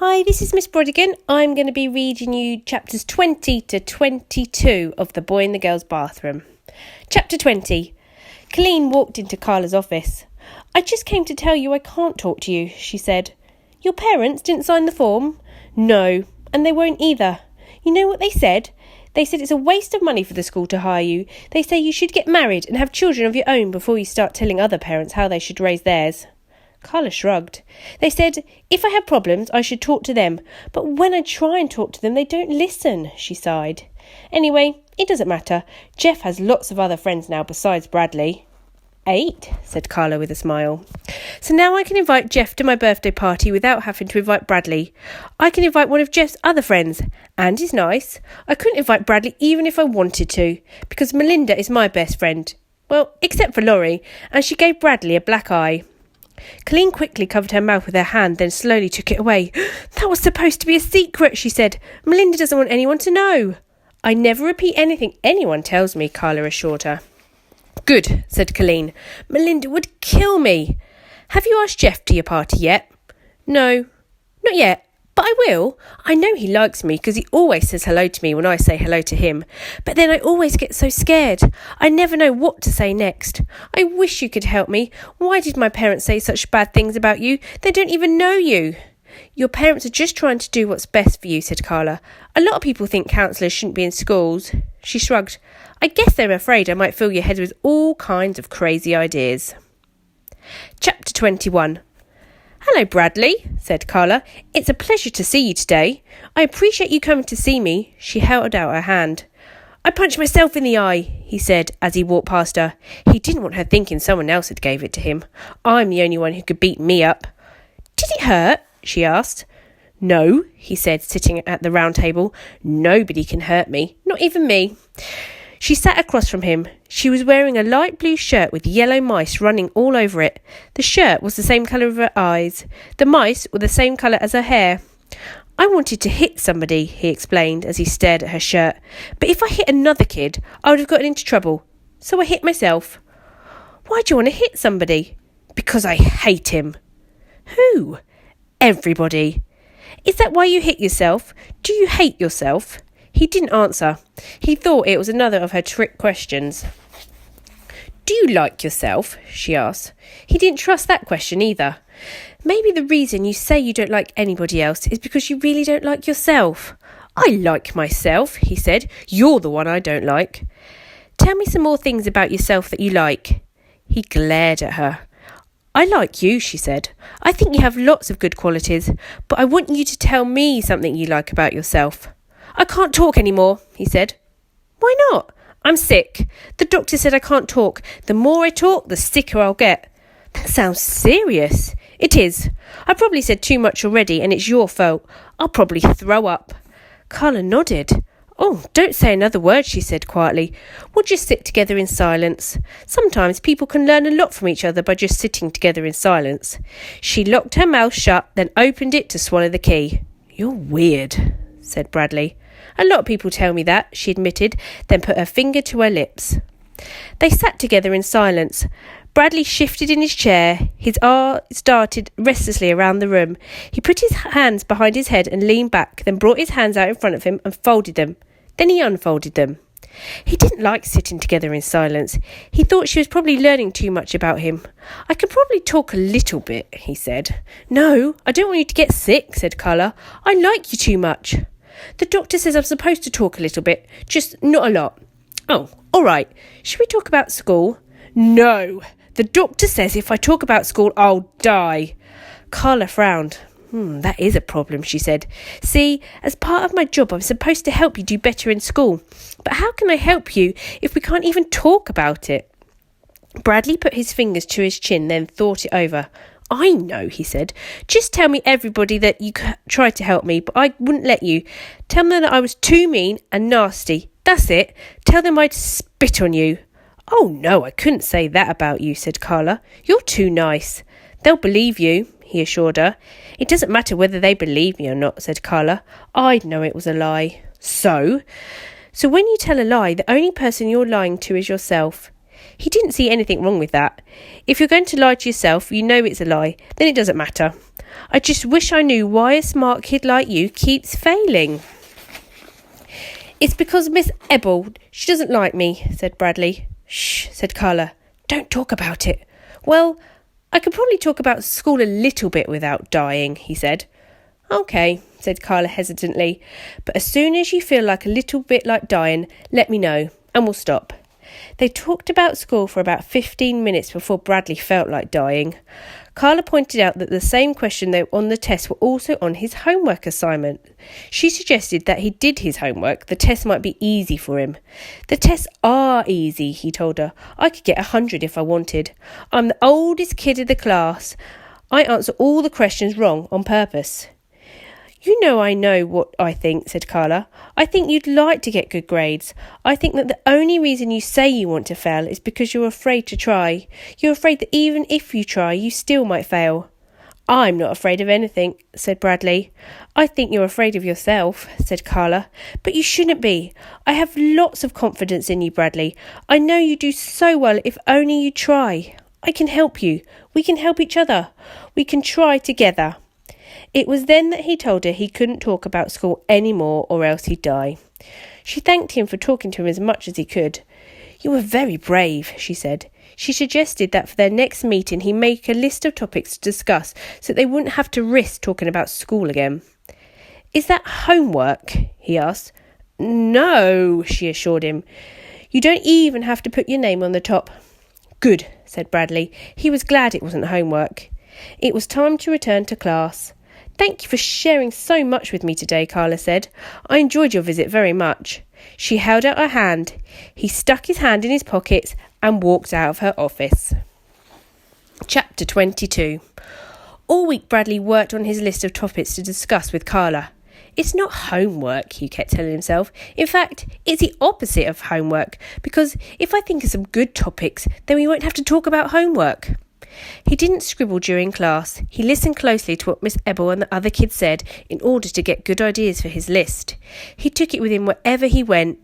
Hi, this is Miss Brodigan. I'm going to be reading you chapters 20 to 22 of The Boy in the Girl's Bathroom. Chapter 20. Colleen walked into Carla's office. "I just came to tell you I can't talk to you," she said. "Your parents didn't sign the form?" "No, and they won't either. You know what they said? They said it's a waste of money for the school to hire you. They say you should get married and have children of your own before you start telling other parents how they should raise theirs." Carla shrugged. "They said if I have problems I should talk to them, but when I try and talk to them they don't listen," she sighed. "Anyway, it doesn't matter. Jeff has lots of other friends now besides Bradley." 8, said Carla with a smile. "So now I can invite Jeff to my birthday party without having to invite Bradley. I can invite one of Jeff's other friends. And he's nice. I couldn't invite Bradley even if I wanted to, because Melinda is my best friend. Well, except for Laurie, and she gave Bradley a black eye." Colleen quickly covered her mouth with her hand, then slowly took it away. "That was supposed to be a secret," she said. "Melinda doesn't want anyone to know." "I never repeat anything anyone tells me," Carla assured her. "Good," said Colleen. "Melinda would kill me. Have you asked Jeff to your party yet?" "No, not yet. But I will. I know he likes me because he always says hello to me when I say hello to him. But then I always get so scared. I never know what to say next. I wish you could help me. Why did my parents say such bad things about you? They don't even know you." "Your parents are just trying to do what's best for you," said Carla. "A lot of people think counsellors shouldn't be in schools." She shrugged. "I guess they're afraid I might fill your head with all kinds of crazy ideas." Chapter 21. "Hello, Bradley," said Carla. "It's a pleasure to see you today. I appreciate you coming to see me." She held out her hand. "I punched myself in the eye," he said as he walked past her. He didn't want her thinking someone else had gave it to him. "I'm the only one who could beat me up." "Did it hurt?" she asked. "No," he said, sitting at the round table. "Nobody can hurt me, not even me." She sat across from him. She was wearing a light blue shirt with yellow mice running all over it. The shirt was the same colour of her eyes. The mice were the same colour as her hair. "I wanted to hit somebody," he explained as he stared at her shirt. "But if I hit another kid, I would have gotten into trouble. So I hit myself." "Why do you want to hit somebody?" "Because I hate him." "Who?" "Everybody." "Is that why you hit yourself? Do you hate yourself?" He didn't answer. He thought it was another of her trick questions. "Do you like yourself?" she asked. He didn't trust that question either. "Maybe the reason you say you don't like anybody else is because you really don't like yourself." "I like myself," he said. "You're the one I don't like." "Tell me some more things about yourself that you like." He glared at her. "I like you," she said. "I think you have lots of good qualities, but I want you to tell me something you like about yourself." "I can't talk anymore," he said. "Why not?" "I'm sick. The doctor said I can't talk. The more I talk, the sicker I'll get." "That sounds serious." "It is. I probably said too much already, and it's your fault. I'll probably throw up." Carla nodded. "Oh, don't say another word," she said quietly. "We'll just sit together in silence. Sometimes people can learn a lot from each other by just sitting together in silence." She locked her mouth shut, then opened it to swallow the key. "You're weird," said Bradley. "A lot of people tell me that," she admitted, then put her finger to her lips. They sat together in silence. Bradley shifted in his chair. His eyes darted restlessly around the room. He put his hands behind his head and leaned back, then brought his hands out in front of him and folded them. Then he unfolded them. He didn't like sitting together in silence. He thought she was probably learning too much about him. "I could probably talk a little bit," he said. "No, I don't want you to get sick," said Carla. "I like you too much." "The doctor says I'm supposed to talk a little bit, just not a lot." "Oh, all right. Should we talk about school?" "No. The doctor says if I talk about school, I'll die." Carla frowned. That is a problem," she said. "See, as part of my job, I'm supposed to help you do better in school. But how can I help you if we can't even talk about it?" Bradley put his fingers to his chin, then thought it over. "I know," he said. "Just tell me everybody that you tried to help me, but I wouldn't let you. Tell them that I was too mean and nasty. That's it. Tell them I'd spit on you." "Oh, no, I couldn't say that about you," said Carla. "You're too nice." "They'll believe you," he assured her. "It doesn't matter whether they believe me or not," said Carla. "I'd know it was a lie." So when you tell a lie, the only person you're lying to is yourself." He didn't see anything wrong with that. If you're going to lie to yourself, you know it's a lie, then it doesn't matter. I just wish I knew why a smart kid like you keeps failing. It's because Miss Ebble, she doesn't like me, said Bradley. Shh, said Carla. Don't talk about it. Well, I could probably talk about school a little bit without dying, he said. OK, said Carla hesitantly, but as soon as you feel like a little bit like dying, let me know, and we'll stop. They talked about school for about 15 minutes before Bradley felt like dying. Carla pointed out that the same question on the test were also on his homework assignment. She suggested that he did his homework. The test might be easy for him. The tests are easy, he told her. I could get 100 if I wanted. I'm the oldest kid in the class. I answer all the questions wrong on purpose. You know what I think, said Carla. I think you'd like to get good grades. I think that the only reason you say you want to fail is because you're afraid to try. You're afraid that even if you try, you still might fail. I'm not afraid of anything, said Bradley. I think you're afraid of yourself, said Carla. But you shouldn't be. I have lots of confidence in you, Bradley. I know you do so well if only you try. I can help you. We can help each other. We can try together. It was then that he told her he couldn't talk about school any more or else he'd die. She thanked him for talking to him as much as he could. You were very brave, she said. She suggested that for their next meeting he make a list of topics to discuss so that they wouldn't have to risk talking about school again. Is that homework? He asked. No, she assured him. You don't even have to put your name on the top. Good, said Bradley. He was glad it wasn't homework. It was time to return to class. Thank you for sharing so much with me today, Carla said. I enjoyed your visit very much. She held out her hand. He stuck his hand in his pockets and walked out of her office. Chapter 22. All week Bradley worked on his list of topics to discuss with Carla. It's not homework, he kept telling himself. In fact, it's the opposite of homework, because if I think of some good topics, then we won't have to talk about homework. He didn't scribble during class. He listened closely to what Miss Ebble and the other kids said in order to get good ideas for his list. He took it with him wherever he went.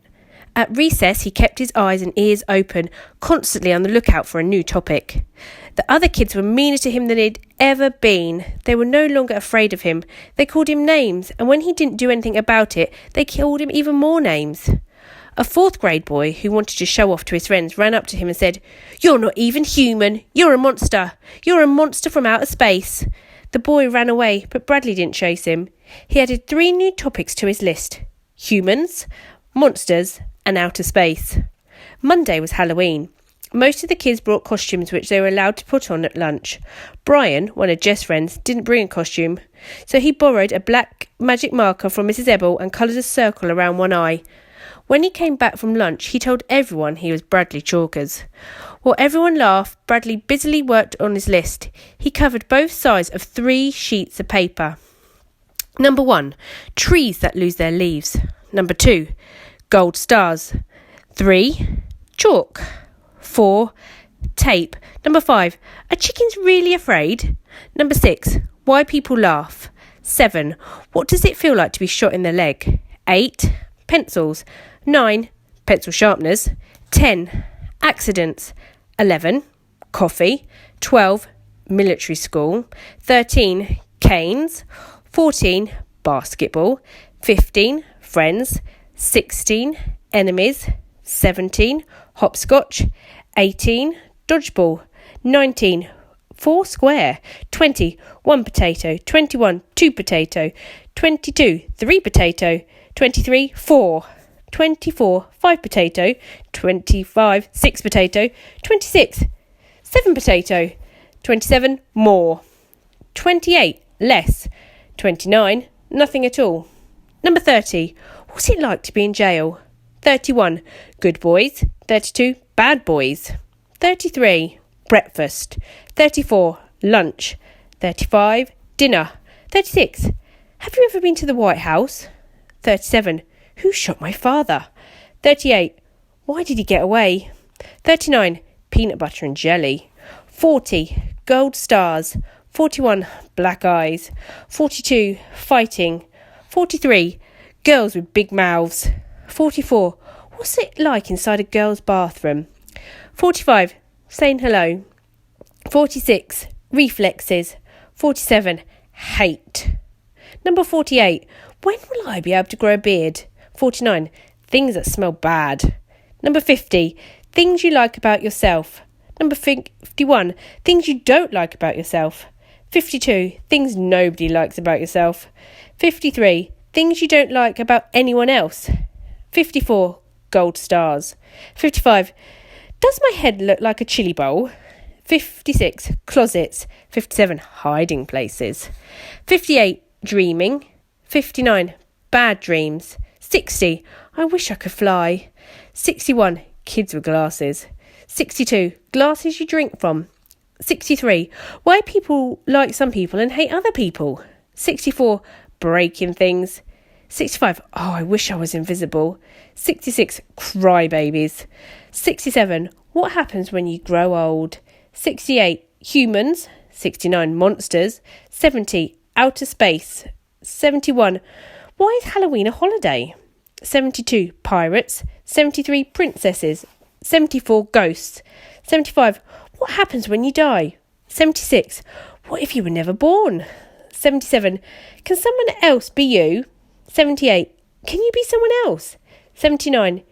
At recess, he kept his eyes and ears open, constantly on the lookout for a new topic. The other kids were meaner to him than they'd ever been. They were no longer afraid of him. They called him names, and when he didn't do anything about it, they called him even more names. A fourth grade boy who wanted to show off to his friends ran up to him and said, "You're not even human. You're a monster. You're a monster from outer space." The boy ran away, but Bradley didn't chase him. He added 3 new topics to his list: humans, monsters, and outer space. Monday was Halloween. Most of the kids brought costumes which they were allowed to put on at lunch. Brian, one of Jess' friends, didn't bring a costume, so he borrowed a black magic marker from Mrs. Ebble and coloured a circle around one eye. When he came back from lunch, he told everyone he was Bradley Chalkers. While everyone laughed, Bradley busily worked on his list. He covered both sides of 3 sheets of paper. Number 1, trees that lose their leaves. Number 2, gold stars. 3, chalk. 4, tape. Number 5, are chickens really afraid? Number 6, why people laugh. 7, what does it feel like to be shot in the leg? 8, pencils. 9, pencil sharpeners. 10, accidents. 11, coffee. 12, military school. 13, canes. 14, basketball. 15, friends. 16, enemies. 17, hopscotch. 18, dodgeball. 19, 4 square. 20, 1 potato. 21, 2 potato. 22, 3 potato. 23, 4. 24, 5 potato. 25, 6 potato. 26, 7 potato. 27, more. 28, less. 29, nothing at all. Number 30, what's it like to be in jail? 31, good boys. 32, bad boys. 33, breakfast. 34, lunch. 35, dinner. 36, have you ever been to the White House? 37, who shot my father? 38, why did he get away? 39, peanut butter and jelly. 40, gold stars. 41, black eyes. 42, fighting. 43, girls with big mouths. 44, what's it like inside a girl's bathroom? 45, saying hello. 46, reflexes. 47, hate. Number 48, when will I be able to grow a beard? 49, things that smell bad. Number 50, things you like about yourself. Number 51, things you don't like about yourself. 52, things nobody likes about yourself. 53, things you don't like about anyone else. 54, gold stars. 55, does my head look like a chili bowl? 56, closets. 57, hiding places. 58, dreaming. 59, bad dreams. 60, I wish I could fly. 61, kids with glasses. 62, glasses you drink from. 63, why people like some people and hate other people. 64, breaking things. 65, oh, I wish I was invisible. 66, crybabies. 67, what happens when you grow old? 68, humans. 69, monsters. 70, outer space. 71, why is Halloween a holiday? 72, pirates. 73, princesses. 74, ghosts. 75, what happens when you die? 76, what if you were never born? 77, can someone else be you? 78, can you be someone else? 79,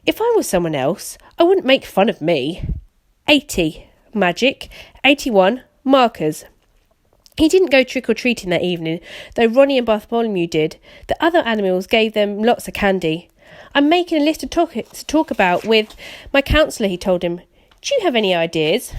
if I was someone else, I wouldn't make fun of me. 80, magic. 81, markers. He didn't go trick-or-treating that evening, though Ronnie and Bartholomew did. The other animals gave them lots of candy. I'm making a list of topics to talk about with my counsellor, he told him. Do you have any ideas?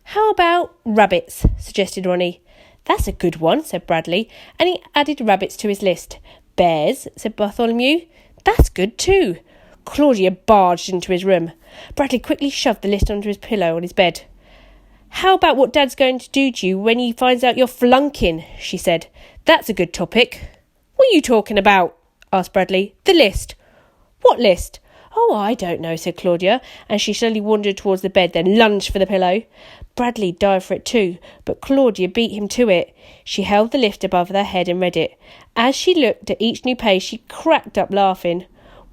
How about rabbits, suggested Ronnie. That's a good one, said Bradley, and he added rabbits to his list. Bears, said Bartholomew. That's good too. Claudia barged into his room. Bradley quickly shoved the list under his pillow on his bed. How about what Dad's going to do to you when he finds out you're flunking, she said. That's a good topic. What are you talking about? Asked Bradley. The list. What list? Oh, I don't know, said Claudia, and she slowly wandered towards the bed, then lunged for the pillow. Bradley dived for it too, but Claudia beat him to it. She held the list above their head and read it. As she looked at each new page, she cracked up laughing.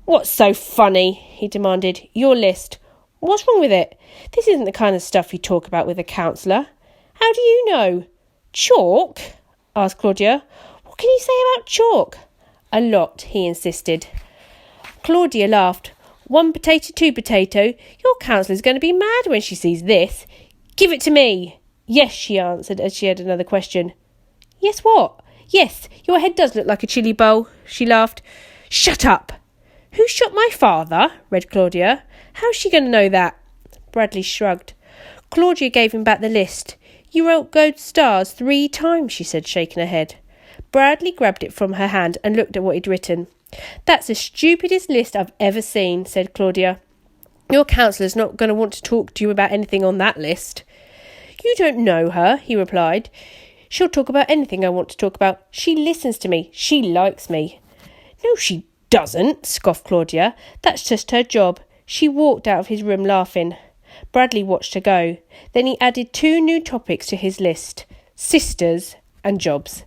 What's so funny? He demanded. Your list. What's wrong with it? This isn't the kind of stuff you talk about with a counsellor. How do you know? Chalk? Asked Claudia. What can you say about chalk? A lot, he insisted. Claudia laughed. 1 potato, 2 potato. Your counsellor's going to be mad when she sees this. Give it to me. Yes, she answered as she had another question. Yes, what? Yes, your head does look like a chili bowl, she laughed. Shut up. Who shot my father? Read Claudia. How's she going to know that? Bradley shrugged. Claudia gave him back the list. You wrote gold stars 3 times, she said, shaking her head. Bradley grabbed it from her hand and looked at what he'd written. That's the stupidest list I've ever seen, said Claudia. Your counsellor's not going to want to talk to you about anything on that list. You don't know her, he replied. She'll talk about anything I want to talk about. She listens to me. She likes me. No, she doesn't, scoffed Claudia. That's just her job. She walked out of his room laughing. Bradley watched her go. Then he added 2 new topics to his list. Sisters and jobs.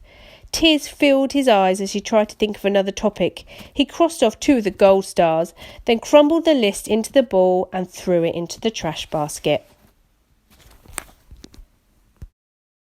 Tears filled his eyes as he tried to think of another topic. He crossed off 2 of the gold stars, then crumbled the list into the ball and threw it into the trash basket.